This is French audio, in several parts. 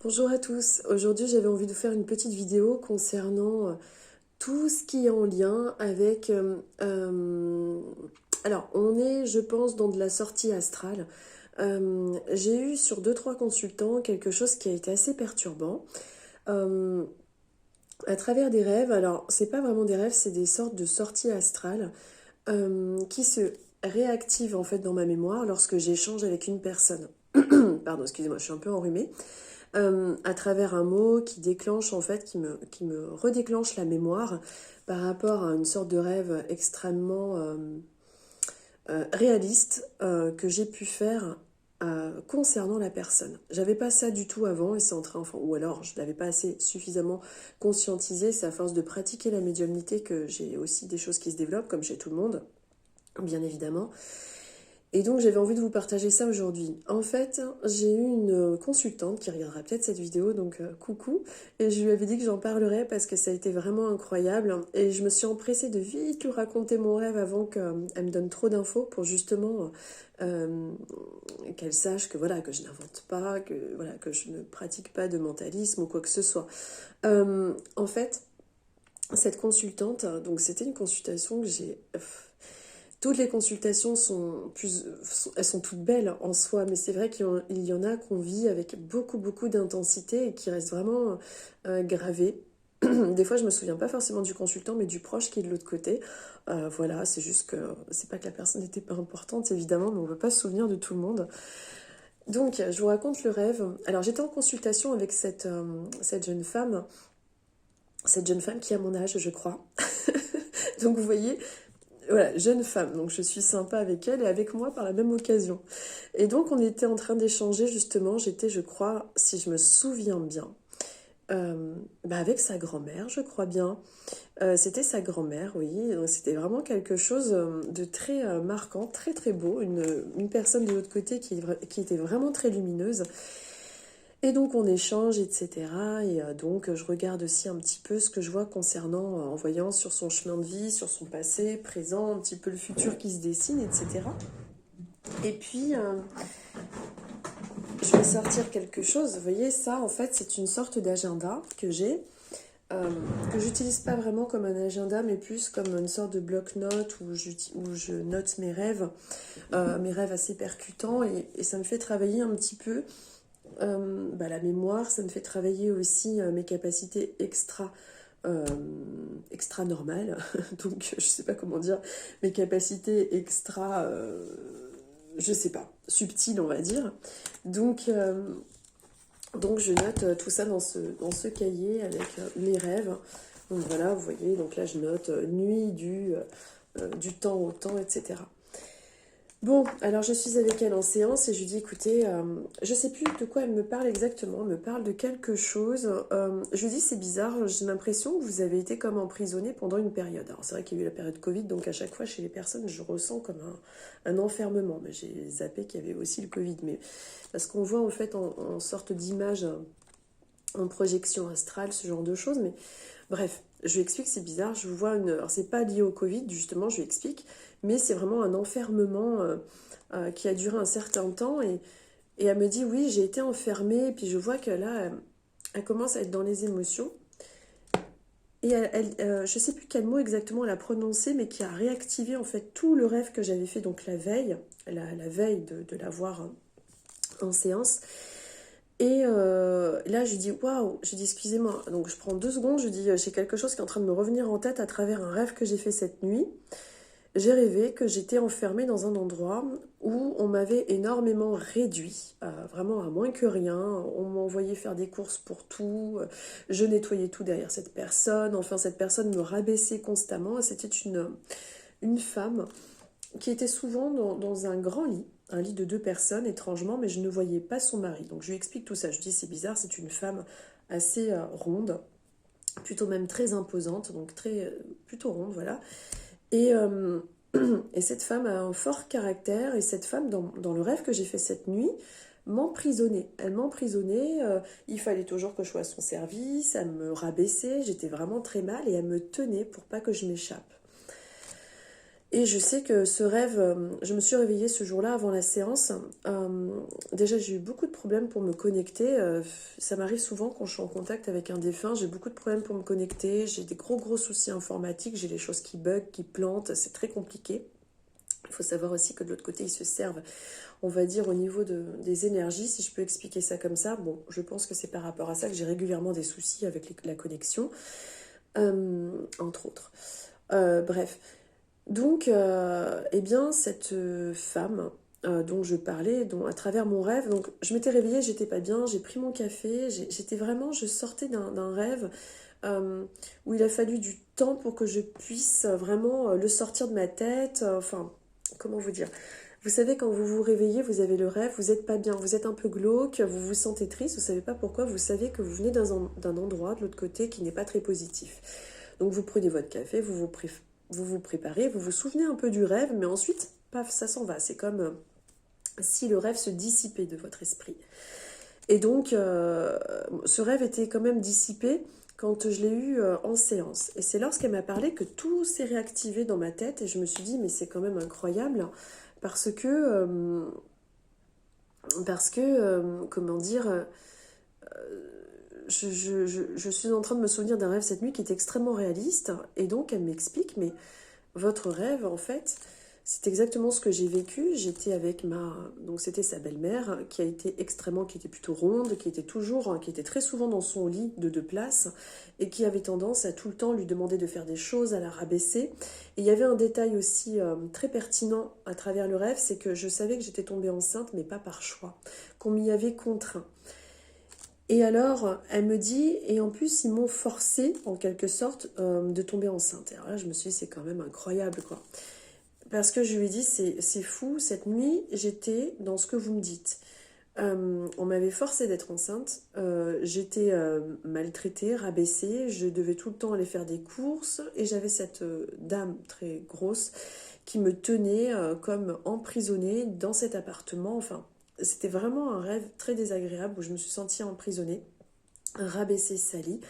Bonjour à tous, aujourd'hui j'avais envie de faire une petite vidéo concernant tout ce qui est en lien avec... alors on est je pense dans de la sortie astrale. J'ai eu sur deux trois consultants quelque chose qui a été assez perturbant. Euh, à travers des rêves, alors c'est pas vraiment des rêves, c'est des sortes de sorties astrales qui se réactivent en fait dans ma mémoire lorsque j'échange avec une personne. Pardon, excusez-moi, je suis un peu enrhumée. À travers un mot qui déclenche en fait, qui me redéclenche la mémoire par rapport à une sorte de rêve extrêmement réaliste que j'ai pu faire concernant la personne. J'avais pas ça du tout avant et c'est entré enfin, ou alors je l'avais pas assez suffisamment conscientisé. C'est à force de pratiquer la médiumnité que j'ai aussi des choses qui se développent, comme chez tout le monde, bien évidemment. Et donc j'avais envie de vous partager ça aujourd'hui. En fait, j'ai eu une consultante qui regardera peut-être cette vidéo, donc coucou. Et je lui avais dit que j'en parlerais parce que ça a été vraiment incroyable. Et je me suis empressée de vite lui raconter mon rêve avant qu'elle me donne trop d'infos pour justement euh, qu'elle sache que voilà, que je n'invente pas, que voilà, que je ne pratique pas de mentalisme ou quoi que ce soit. En fait, cette consultante, donc c'était une consultation que j'ai... Toutes les consultations elles sont toutes belles en soi, mais c'est vrai qu'il y en a qu'on vit avec beaucoup, beaucoup d'intensité et qui restent vraiment gravées. Des fois, je me souviens pas forcément du consultant, mais du proche qui est de l'autre côté. Voilà, c'est juste que c'est pas que la personne n'était pas importante, évidemment, mais on ne peut pas se souvenir de tout le monde. Donc, je vous raconte le rêve. Alors, j'étais en consultation avec cette jeune femme qui a mon âge, je crois. Donc, vous voyez, voilà, jeune femme, donc je suis sympa avec elle et avec moi par la même occasion. Et donc on était en train d'échanger justement, j'étais je crois, si je me souviens bien, avec sa grand-mère, je crois bien. C'était sa grand-mère, oui, donc c'était vraiment quelque chose de très marquant, très très beau, une personne de l'autre côté qui était vraiment très lumineuse. Et donc on échange, etc. Et donc je regarde aussi un petit peu ce que je vois concernant, en voyant sur son chemin de vie, sur son passé, présent, un petit peu le futur qui se dessine, etc. Et puis je vais sortir quelque chose. Vous voyez, ça en fait c'est une sorte d'agenda que j'ai, que j'utilise pas vraiment comme un agenda, mais plus comme une sorte de bloc-notes où je note mes rêves assez percutants, et ça me fait travailler un petit peu la mémoire, ça me fait travailler aussi mes capacités euh, extra normales, donc je sais pas comment dire, mes capacités je sais pas, subtiles on va dire. Donc, donc je note tout ça dans ce cahier avec mes rêves. Donc voilà, vous voyez, donc là je note nuit du temps au temps, etc. Bon, alors je suis avec elle en séance et je lui dis, écoutez, je sais plus de quoi elle me parle exactement, elle me parle de quelque chose. Je lui dis, c'est bizarre, j'ai l'impression que vous avez été comme emprisonné pendant une période. Alors c'est vrai qu'il y a eu la période Covid, donc à chaque fois chez les personnes, je ressens comme un enfermement. Mais j'ai zappé qu'il y avait aussi le Covid, mais parce qu'on voit en fait en sorte d'image, en projection astrale, ce genre de choses, mais bref, je lui explique, c'est bizarre, je vous vois une... Alors c'est pas lié au Covid, justement, je lui explique, mais c'est vraiment un enfermement qui a duré un certain temps, et elle me dit, oui, j'ai été enfermée, et puis je vois que là, elle commence à être dans les émotions, et je sais plus quel mot exactement elle a prononcé, mais qui a réactivé en fait tout le rêve que j'avais fait donc la veille, la veille de la voir en séance. Et là, je lui dis, waouh, je lui dis, excusez-moi. Donc, je prends 2 secondes, je lui dis, j'ai quelque chose qui est en train de me revenir en tête à travers un rêve que j'ai fait cette nuit. J'ai rêvé que j'étais enfermée dans un endroit où on m'avait énormément réduit, vraiment à moins que rien. On m'envoyait faire des courses pour tout. Je nettoyais tout derrière cette personne. Enfin, cette personne me rabaissait constamment. C'était une femme qui était souvent dans un grand lit, un lit de 2 personnes, étrangement, mais je ne voyais pas son mari. Donc je lui explique tout ça. Je dis, c'est bizarre, c'est une femme assez ronde, plutôt même très imposante, donc plutôt ronde, voilà. Et, euh, et cette femme a un fort caractère, et cette femme, dans le rêve que j'ai fait cette nuit, m'emprisonnait. Elle m'emprisonnait, il fallait toujours que je sois à son service, elle me rabaissait, j'étais vraiment très mal, et elle me tenait pour pas que je m'échappe. Et je sais que ce rêve, je me suis réveillée ce jour-là avant la séance. Déjà, j'ai eu beaucoup de problèmes pour me connecter. Ça m'arrive souvent quand je suis en contact avec un défunt. J'ai beaucoup de problèmes pour me connecter. J'ai des gros soucis informatiques. J'ai des choses qui bug, qui plantent. C'est très compliqué. Il faut savoir aussi que de l'autre côté, ils se servent, on va dire, au niveau des énergies, si je peux expliquer ça comme ça. Bon, je pense que c'est par rapport à ça que j'ai régulièrement des soucis avec la connexion, entre autres. Bref. Donc, eh bien, cette femme dont je parlais, à travers mon rêve, donc je m'étais réveillée, j'étais pas bien, j'ai pris mon café, j'étais vraiment, je sortais d'un rêve euh, où il a fallu du temps pour que je puisse vraiment le sortir de ma tête, enfin, comment vous dire? Vous savez, quand vous vous réveillez, vous avez le rêve, vous n'êtes pas bien, vous êtes un peu glauque, vous vous sentez triste, vous savez pas pourquoi, vous savez que vous venez d'un endroit de l'autre côté qui n'est pas très positif. Donc vous prenez votre café, vous vous préparez, vous vous souvenez un peu du rêve, mais ensuite, paf, ça s'en va. C'est comme si le rêve se dissipait de votre esprit. Et donc, ce rêve était quand même dissipé quand je l'ai eu en séance. Et c'est lorsqu'elle m'a parlé que tout s'est réactivé dans ma tête et je me suis dit, mais c'est quand même incroyable parce que, comment dire, je suis en train de me souvenir d'un rêve cette nuit qui est extrêmement réaliste. Et donc, elle m'explique, mais votre rêve, en fait, c'est exactement ce que j'ai vécu. J'étais avec donc c'était sa belle-mère, qui était plutôt ronde, qui était très souvent dans son lit de 2 places, et qui avait tendance à tout le temps lui demander de faire des choses, à la rabaisser. Et il y avait un détail aussi très pertinent à travers le rêve, c'est que je savais que j'étais tombée enceinte, mais pas par choix, qu'on m'y avait contraint. Et alors, elle me dit, et en plus, ils m'ont forcé, en quelque sorte, de tomber enceinte. Et alors là, je me suis dit, c'est quand même incroyable, quoi. Parce que je lui ai dit, c'est fou, cette nuit, j'étais dans ce que vous me dites. On m'avait forcé d'être enceinte, j'étais maltraitée, rabaissée, je devais tout le temps aller faire des courses, et j'avais cette dame très grosse qui me tenait comme emprisonnée dans cet appartement. Enfin, c'était vraiment un rêve très désagréable où je me suis sentie emprisonnée, rabaissée, salie.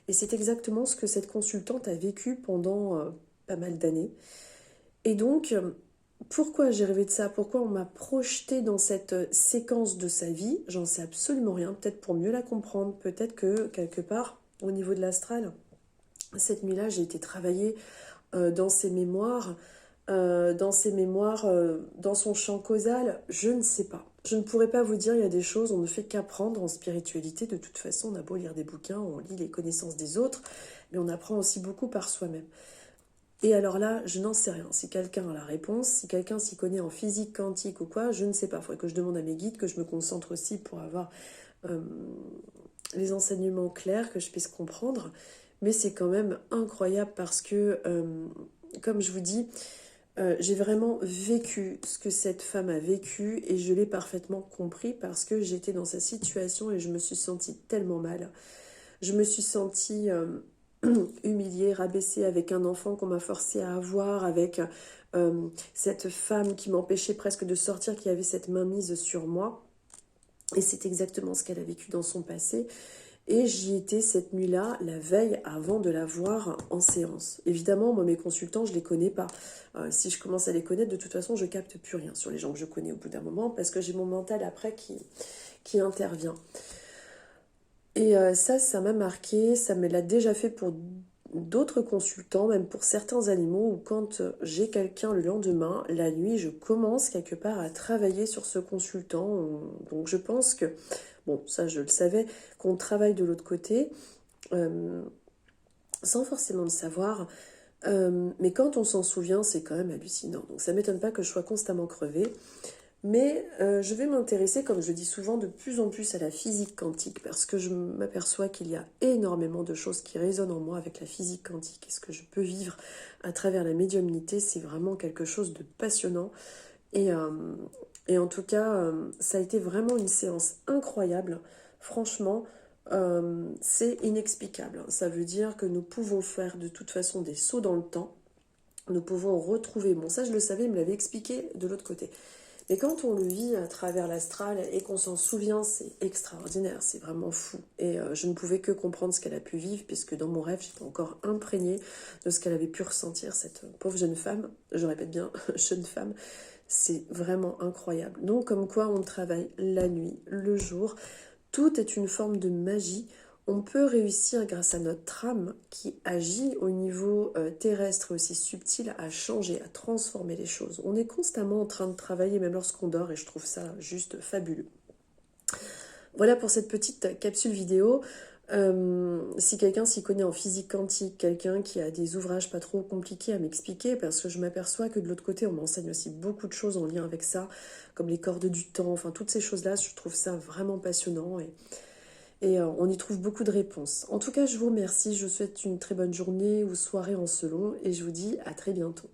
Et c'est exactement ce que cette consultante a vécu pendant pas mal d'années. Et donc, pourquoi j'ai rêvé de ça? Pourquoi on m'a projeté dans cette séquence de sa vie? J'en sais absolument rien. Peut-être pour mieux la comprendre. Peut-être que quelque part, au niveau de l'astral, cette nuit-là, j'ai été travailler dans ses mémoires, dans son champ causal. Je ne sais pas. Je ne pourrais pas vous dire, il y a des choses, on ne fait qu'apprendre en spiritualité. De toute façon, on a beau lire des bouquins, on lit les connaissances des autres, mais on apprend aussi beaucoup par soi-même. Et alors là, je n'en sais rien. Si quelqu'un a la réponse, si quelqu'un s'y connaît en physique quantique ou quoi, je ne sais pas. Il faudrait que je demande à mes guides, que je me concentre aussi pour avoir euh, les enseignements clairs, que je puisse comprendre. Mais c'est quand même incroyable parce que, comme je vous dis, j'ai vraiment vécu ce que cette femme a vécu et je l'ai parfaitement compris parce que j'étais dans sa situation et je me suis sentie tellement mal. Je me suis sentie humiliée, rabaissée avec un enfant qu'on m'a forcé à avoir, avec cette femme qui m'empêchait presque de sortir, qui avait cette mainmise sur moi. Et c'est exactement ce qu'elle a vécu dans son passé. Et j'y étais cette nuit-là, la veille, avant de la voir en séance. Évidemment, moi, mes consultants, je ne les connais pas. Si je commence à les connaître, de toute façon, je capte plus rien sur les gens que je connais au bout d'un moment, parce que j'ai mon mental après qui intervient. Et ça m'a marqué, ça me l'a déjà fait pour d'autres consultants, même pour certains animaux, où quand j'ai quelqu'un le lendemain, la nuit, je commence quelque part à travailler sur ce consultant. Donc je pense que, bon, ça je le savais, qu'on travaille de l'autre côté, euh, sans forcément le savoir. Mais quand on s'en souvient, c'est quand même hallucinant. Donc ça m'étonne pas que je sois constamment crevée. Mais je vais m'intéresser, comme je dis souvent, de plus en plus à la physique quantique parce que je m'aperçois qu'il y a énormément de choses qui résonnent en moi avec la physique quantique et ce que je peux vivre à travers la médiumnité, c'est vraiment quelque chose de passionnant. Et, euh, et en tout cas, ça a été vraiment une séance incroyable. Franchement, c'est inexplicable. Ça veut dire que nous pouvons faire de toute façon des sauts dans le temps. Nous pouvons retrouver, bon ça je le savais, il me l'avait expliqué de l'autre côté. Mais quand on le vit à travers l'astral et qu'on s'en souvient, c'est extraordinaire, c'est vraiment fou. Et je ne pouvais que comprendre ce qu'elle a pu vivre, puisque dans mon rêve, j'étais encore imprégnée de ce qu'elle avait pu ressentir, cette pauvre jeune femme. Je répète bien, jeune femme. C'est vraiment incroyable. Donc, comme quoi on travaille la nuit, le jour. Tout est une forme de magie. On peut réussir, grâce à notre âme qui agit au niveau terrestre et aussi subtil, à changer, à transformer les choses. On est constamment en train de travailler, même lorsqu'on dort, et je trouve ça juste fabuleux. Voilà pour cette petite capsule vidéo. Si quelqu'un s'y connaît en physique quantique, quelqu'un qui a des ouvrages pas trop compliqués à m'expliquer, parce que je m'aperçois que de l'autre côté, on m'enseigne aussi beaucoup de choses en lien avec ça, comme les cordes du temps, enfin toutes ces choses-là, je trouve ça vraiment passionnant et on y trouve beaucoup de réponses. En tout cas, je vous remercie, je vous souhaite une très bonne journée ou soirée en selon et je vous dis à très bientôt.